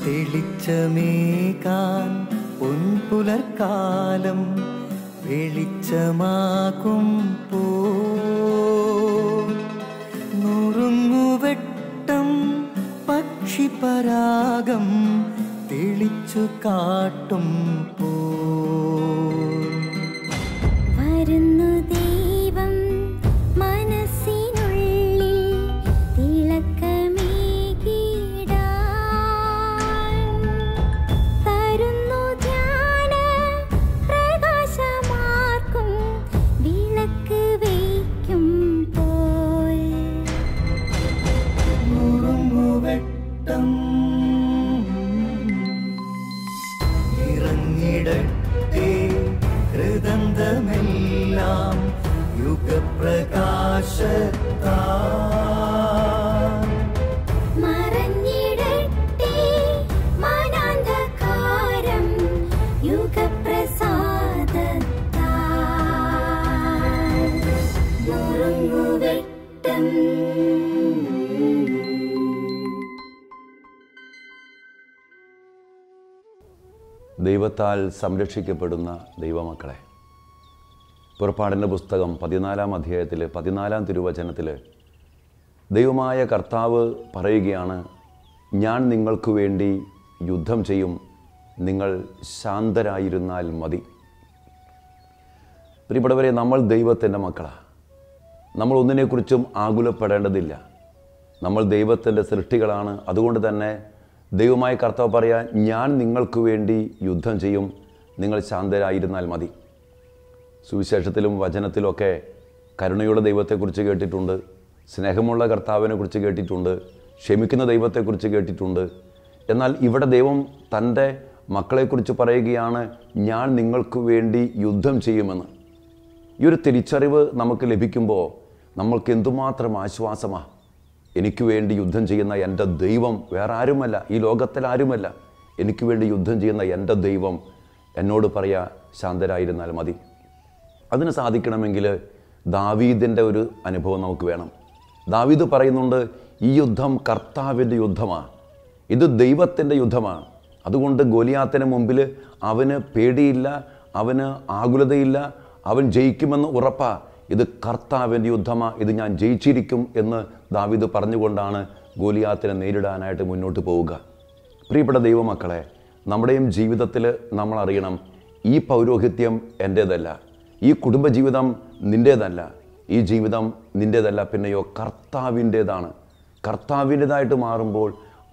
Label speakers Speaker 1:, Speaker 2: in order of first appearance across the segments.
Speaker 1: തെളിച്ചമേകാൻ പൊൻപുലർക്കാലം വെളിച്ചമാകുമ്പോ നുറുങ്ങുവെട്ടം പക്ഷിപരാഗം തെളിച്ചു കാട്ടുമ്പോ
Speaker 2: വരുന്നു ദൈവം മനസ്സിനുള്ളിൽ തിളക്കമേകിടാൻ തരുന്നു ധ്യാന പ്രകാശമാർക്കും വിളക്ക് വയ്ക്കുമ്പോൾ
Speaker 1: നുറുങ്ങുവെട്ടം ഇറങ്ങിടട്ടെ ഹൃദന്തമെല്ലാം യുഗപ്രകാശത്താൽ
Speaker 2: മറഞ്ഞിടട്ടെ മനാന്ധകാരം യുഗപ്രസാദത്താൽ നുറുങ്ങുവെട്ടം.
Speaker 3: ദൈവത്താൽ സംരക്ഷിക്കപ്പെടുന്ന ദൈവമക്കളെ, പുറപ്പാടിൻ്റെ പുസ്തകം 14-ാം അധ്യായത്തിൽ 14-ാം തിരുവചനത്തിൽ ദൈവമായ കർത്താവ് പറയുകയാണ്, ഞാൻ നിങ്ങൾക്ക് വേണ്ടി യുദ്ധം ചെയ്യും, നിങ്ങൾ ശാന്തരായിരുന്നാൽ മതി. പ്രിയപ്പെട്ടവരെ, നമ്മൾ ദൈവത്തിൻ്റെ മക്കളാണ്. നമ്മൾ ഒന്നിനെക്കുറിച്ചും ആകുലപ്പെടേണ്ടതില്ല. നമ്മൾ ദൈവത്തിൻ്റെ സൃഷ്ടികളാണ്. അതുകൊണ്ട് തന്നെ ദൈവമായ കർത്താവ് പറയാൻ, ഞാൻ നിങ്ങൾക്ക് വേണ്ടി യുദ്ധം ചെയ്യും, നിങ്ങൾ ശാന്തരായിരുന്നാൽ മതി. സുവിശേഷത്തിലും വചനത്തിലുമൊക്കെ കരുണയുള്ള ദൈവത്തെക്കുറിച്ച് കേട്ടിട്ടുണ്ട്, സ്നേഹമുള്ള കർത്താവിനെ കുറിച്ച് കേട്ടിട്ടുണ്ട്, ക്ഷമിക്കുന്ന ദൈവത്തെക്കുറിച്ച് കേട്ടിട്ടുണ്ട്. എന്നാൽ ഇവിടെ ദൈവം തൻ്റെ മക്കളെക്കുറിച്ച് പറയുകയാണ്, ഞാൻ നിങ്ങൾക്ക് വേണ്ടി യുദ്ധം ചെയ്യുമെന്ന്. ഈ ഒരു തിരിച്ചറിവ് നമുക്ക് ലഭിക്കുമ്പോൾ നമ്മൾക്ക് എന്തുമാത്രം ആശ്വാസമാണ്. എനിക്ക് വേണ്ടി യുദ്ധം ചെയ്യുന്ന എൻ്റെ ദൈവം വേറെ ആരുമല്ല, ഈ ലോകത്തിൽ ആരുമല്ല. എനിക്ക് വേണ്ടി യുദ്ധം ചെയ്യുന്ന എൻ്റെ ദൈവം എന്നോട് പറയാ, ശാന്തരായിരുന്നാൽ മതി. അതിന് സാധിക്കണമെങ്കിൽ ദാവീദിൻ്റെ ഒരു അനുഭവം നമുക്ക് വേണം. ദാവീദ് പറയുന്നുണ്ട്, ഈ യുദ്ധം കർത്താവിൻ്റെ യുദ്ധമാണ്, ഇത് ദൈവത്തിൻ്റെ യുദ്ധമാണ്. അതുകൊണ്ട് ഗോലിയാത്തിന് മുമ്പിൽ അവന് പേടിയില്ല, അവന് ആകുലതയില്ല, അവൻ ജയിക്കുമെന്ന് ഉറപ്പാ. ഇത് കർത്താവിൻ്റെ യുദ്ധമാണ്, ഇത് ഞാൻ ജയിച്ചിരിക്കും എന്ന് ദാവീദ് പറഞ്ഞുകൊണ്ടാണ് ഗോലിയാത്തിനെ നേരിടാനായിട്ട് മുന്നോട്ട് പോവുക. പ്രിയപ്പെട്ട ദൈവമക്കളെ, നമ്മുടെയും ജീവിതത്തിൽ നമ്മൾ അറിയണം, ഈ പൗരോഹിത്യം എൻ്റേതല്ല, ഈ കുടുംബജീവിതം നിൻ്റേതല്ല, ഈ ജീവിതം നിൻ്റേതല്ല, പിന്നെയോ കർത്താവിൻ്റേതാണ്. കർത്താവിൻ്റേതായിട്ട് മാറുമ്പോൾ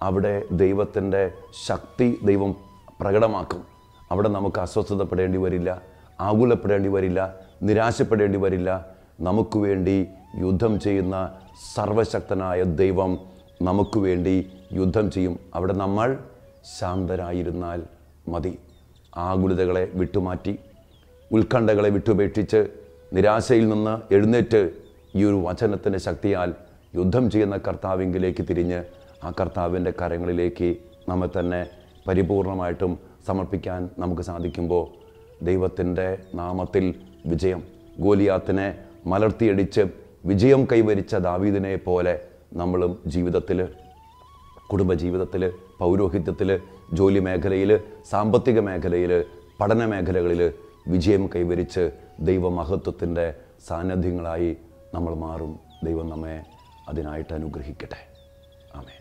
Speaker 3: അവിടെ ദൈവത്തിൻ്റെ ശക്തി ദൈവം പ്രകടമാക്കും. അവിടെ നമുക്ക് അസ്വസ്ഥതപ്പെടേണ്ടി വരില്ല, ആകുലപ്പെടേണ്ടി വരില്ല, നിരാശപ്പെടേണ്ടി വരില്ല. നമുക്ക് വേണ്ടി യുദ്ധം ചെയ്യുന്ന സർവശക്തനായ ദൈവം നമുക്ക് വേണ്ടി യുദ്ധം ചെയ്യും. അവിടെ നമ്മൾ ശാന്തരായിരുന്നാൽ മതി. ആകുലതകളെ വിട്ടുമാറ്റി, ഉത്കണ്ഠകളെ വിട്ടുപേക്ഷിച്ച്, നിരാശയിൽ നിന്ന് എഴുന്നേറ്റ് ഈ ഒരു വചനത്തിൻ്റെ ശക്തിയാൽ യുദ്ധം ചെയ്യുന്ന കർത്താവിങ്കിലേക്ക് തിരിഞ്ഞ് ആ കർത്താവിൻ്റെ കരങ്ങളിലേക്ക് നമ്മെ തന്നെ പരിപൂർണമായിട്ടും സമർപ്പിക്കാൻ നമുക്ക് സാധിക്കുമ്പോൾ ദൈവത്തിൻ്റെ നാമത്തിൽ വിജയം. ഗോലിയാത്തിനെ മലർത്തിയടിച്ച് വിജയം കൈവരിച്ച ദാവീദിനെ പോലെ നമ്മളും ജീവിതത്തിൽ, കുടുംബജീവിതത്തിൽ, പൗരോഹിത്യത്തിൽ, ജോലി മേഖലയിൽ, സാമ്പത്തിക മേഖലയിൽ, പഠന മേഖലകളിൽ വിജയം കൈവരിച്ച് ദൈവമഹത്വത്തിൻ്റെ സാന്നിധ്യങ്ങളായി നമ്മൾ മാറും. ദൈവം നമ്മെ അതിനായിട്ട് അനുഗ്രഹിക്കട്ടെ. ആമേൻ.